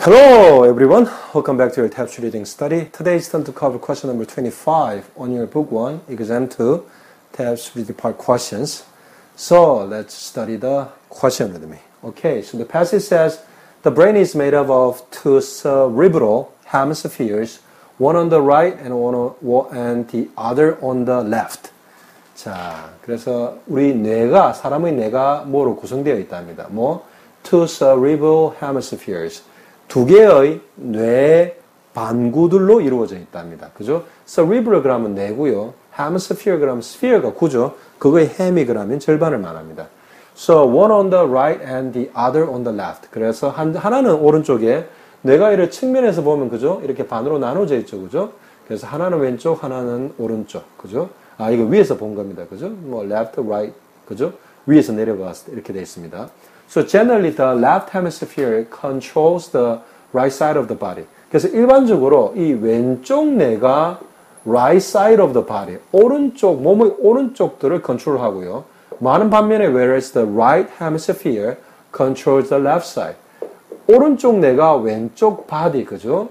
Hello everyone, welcome back to your Teps reading study. Today is time to cover question number 25 on your book 1, exam 2, Teps reading part questions. So let's study the question with me. Okay, so the passage says the brain is made up of two cerebral hemispheres, one on the right and the other on the left. 자, 그래서 우리 뇌가, 사람의 뇌가 뭐로 구성되어 있답니다. two cerebral hemispheres. 두 개의 뇌 반구들로 이루어져 있답니다. 그죠? cerebral 그러면 뇌고요. hemisphere 그러면 sphere가 구죠. 그거의 hemi 그러면 절반을 말합니다. So one on the right and the other on the left. 그래서 하나는 오른쪽에 뇌가 이렇게 측면에서 보면 그죠? 이렇게 반으로 나눠져 있죠. 그죠? 그래서 하나는 왼쪽, 하나는 오른쪽. 그죠? 이거 위에서 본 겁니다. 그죠? left, right. 그죠? 위에서 내려갔을 때 이렇게 되어 있습니다. So generally the left hemisphere controls the right side of the body. 그래서 일반적으로 이 왼쪽 뇌가 right side of the body, 오른쪽, 몸의 오른쪽들을 컨트롤하고요. 많은 반면에 whereas the right hemisphere controls the left side. 오른쪽 뇌가 왼쪽 바디, 그죠?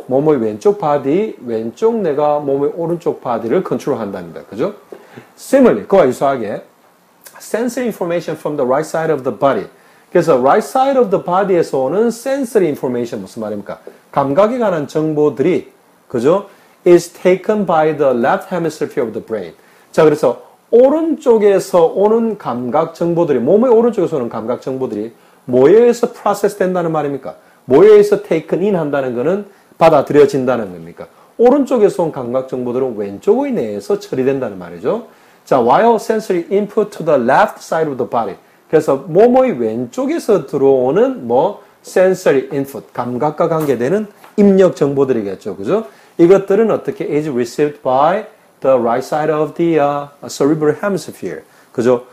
몸의 왼쪽 바디, 왼쪽 뇌가 몸의 오른쪽 바디를 컨트롤한답니다. 그죠? Similarly, 그와 유사하게 sensory information from the right side of the body. 그래서 right side of the body에서 오는 sensory information 무슨 말입니까? 감각에 관한 정보들이 그죠? is taken by the left hemisphere of the brain. 자, 그래서 오른쪽에서 오는 감각 정보들이 몸의 오른쪽에서 오는 감각 정보들이 뭐에 의해서 process 된다는 말입니까? 뭐에 의해서 taken in 한다는 것은 받아들여진다는 겁니까? 오른쪽에서 온 감각 정보들은 왼쪽의 뇌에서 처리된다는 말이죠. 자, while sensory input to the left side of the body. 그래서 몸의 왼쪽에서 들어오는 sensory input, 감각과 관계되는 입력 정보들이겠죠. 그죠? 이것들은 어떻게 is received by the right side of the cerebral hemisphere. 그죠?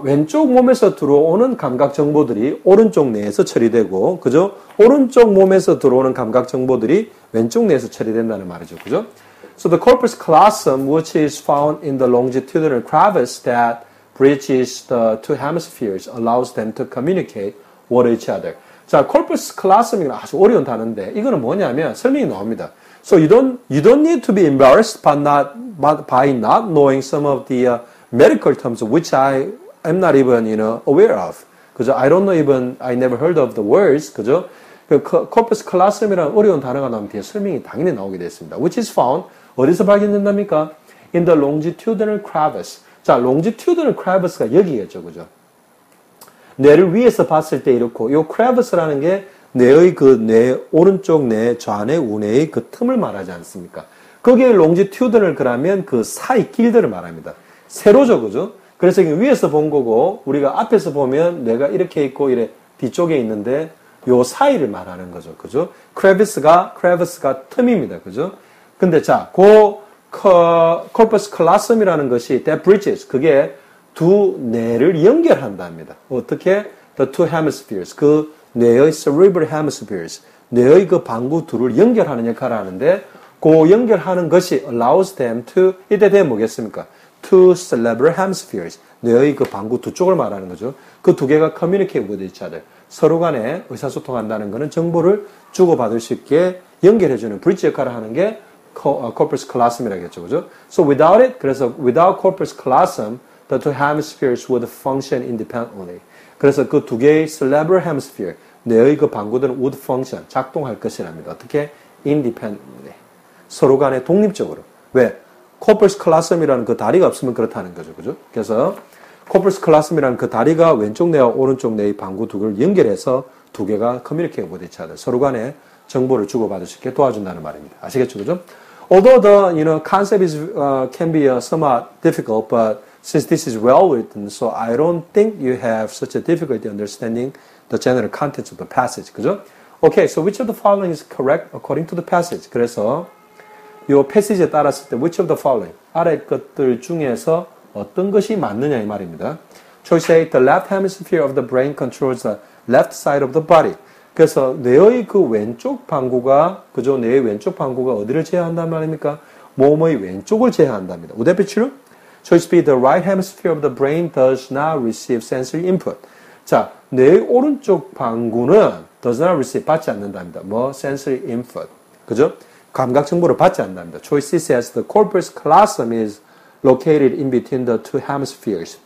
왼쪽 몸에서 들어오는 감각 정보들이 오른쪽 뇌에서 처리되고, 그죠? 오른쪽 몸에서 들어오는 감각 정보들이 왼쪽 뇌에서 처리된다는 말이죠. 그죠? So the corpus callosum, which is found in the longitudinal crevice that bridges the two hemispheres, allows them to communicate with each other. 자, corpus callosum이 아주 어려운 단어인데 이거는 뭐냐면 설명이 나옵니다. So you don't need to be embarrassed by not knowing some of the medical terms which I am not even aware of. 그죠? I don't know even I never heard of the words. 그죠? 그 corpus callosum이라는 어려운 단어가 나오면 뒤에 설명이 당연히 나오게 됐습니다. Which is found 어디서 발견된답니까? In the longitudinal crevice. 자, longitudinal crevice가 여기겠죠, 그죠? 뇌를 위에서 봤을 때 이렇고, 이 crevice라는 게 뇌의 오른쪽 뇌, 좌뇌, 우뇌의 그 틈을 말하지 않습니까? 거기에 longitudinal 그러면 그 사이 길들을 말합니다. 세로죠, 그죠? 그래서 위에서 본 거고, 우리가 앞에서 보면 뇌가 이렇게 있고, 이래 뒤쪽에 있는데, 요 사이를 말하는 거죠, 그죠? crevice가 틈입니다, 그죠? 근데 자, corpus callosum이라는 것이 that bridges, 그게 두 뇌를 연결한답니다. 어떻게? The two hemispheres, 그 뇌의 cerebral hemispheres, 뇌의 그 방구 둘을 연결하는 역할을 하는데, 그 연결하는 것이 allows them to, 이때 되면 뭐겠습니까? Two cerebral hemispheres, 뇌의 그 방구 두 쪽을 말하는 거죠. 그 두 개가 communicate with each other. 서로 간에 의사소통한다는 것은 정보를 주고받을 수 있게 연결해주는 브릿지 역할을 하는 게 corpus callosum이라고 했죠. 그죠? So without it, 그래서 without corpus callosum, the two hemispheres would function independently. 그래서 그 두 개의 cerebral hemisphere, 뇌의 그 방구들은 would function, 작동할 것이랍니다. 어떻게? Independently. 서로 간에 독립적으로. 왜? corpus callosum이라는 그 다리가 없으면 그렇다는 거죠. 그죠? 그래서 corpus callosum이라는 그 다리가 왼쪽 뇌와 오른쪽 뇌의 방구 두 개를 연결해서 두 개가 communicate with each other. 서로 간에 정보를 주고받을 수 있게 도와준다는 말입니다. 아시겠죠? 그죠? Although the concept is can be somewhat difficult, but since this is well written, so I don't think you have such a difficulty understanding the general contents of the passage. 그죠? Okay, so which of the following is correct according to the passage? 그래서 이 패시지에 따랐을 때 which of the following? 아래 것들 중에서 어떤 것이 맞느냐 이 말입니다. Choice A, the left hemisphere of the brain controls the left side of the body. 그래서 뇌의 그 왼쪽 방구가, 그죠? 뇌의 왼쪽 방구가 어디를 제어한단 말입니까? 몸의 왼쪽을 제어한답니다. Would that be true? Choice B, the right hemisphere of the brain does not receive sensory input. 자, 뇌의 오른쪽 방구는 does not receive, 받지 않는답니다. 뭐 sensory input, 그죠? 감각 정보를 받지 않는답니다. Choice C says the corpus callosum is located in between the two hemispheres.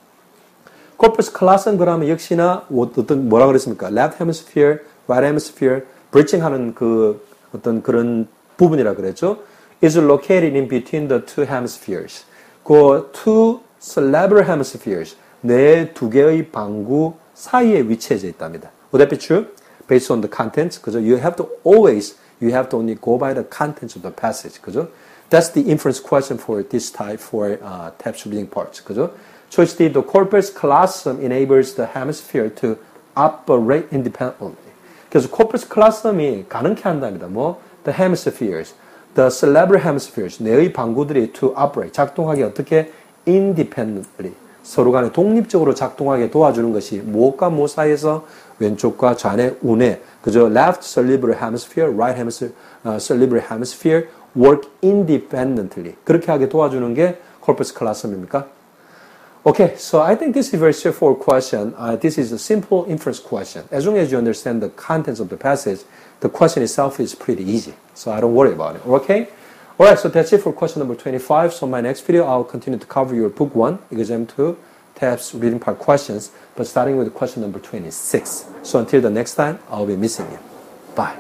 corpus callosum 그러면 역시나 어떤 뭐라 그랬습니까? left hemisphere, right hemisphere, bridging하는 그 어떤 그런 부분이라 그랬죠. is located in between the two hemispheres. 그 two cerebral hemispheres, 뇌 두 개의 방구 사이에 위치해져 있답니다. Would that be true? Based on the contents, 그죠? You have to only go by the contents of the passage, 그죠? That's the inference question for this type for Teps reading parts, 그죠? Choice D, the corpus callosum enables the hemisphere to operate independently. 그래서 corpus callosum이 가능케 한답니다. 뭐? The hemispheres, the cerebral hemispheres, 뇌의 방구들이 to operate, 작동하기 어떻게? Independently. 서로 간에 독립적으로 작동하게 도와주는 것이 무엇과 무엇 사이에서 왼쪽과 좌뇌, 우뇌, 그죠? Left cerebral hemisphere, right cerebral hemisphere work independently. 그렇게 하게 도와주는 게 corpus callosum입니까? Okay, so I think this is a very straightforward question. This is a simple inference question. As long as you understand the contents of the passage, the question itself is pretty easy. So I don't worry about it. Okay? Alright, so that's it for question number 25. So in my next video, I'll continue to cover your book 1, exam 2, Teps reading part questions, but starting with question number 26. So until the next time, I'll be missing you. Bye.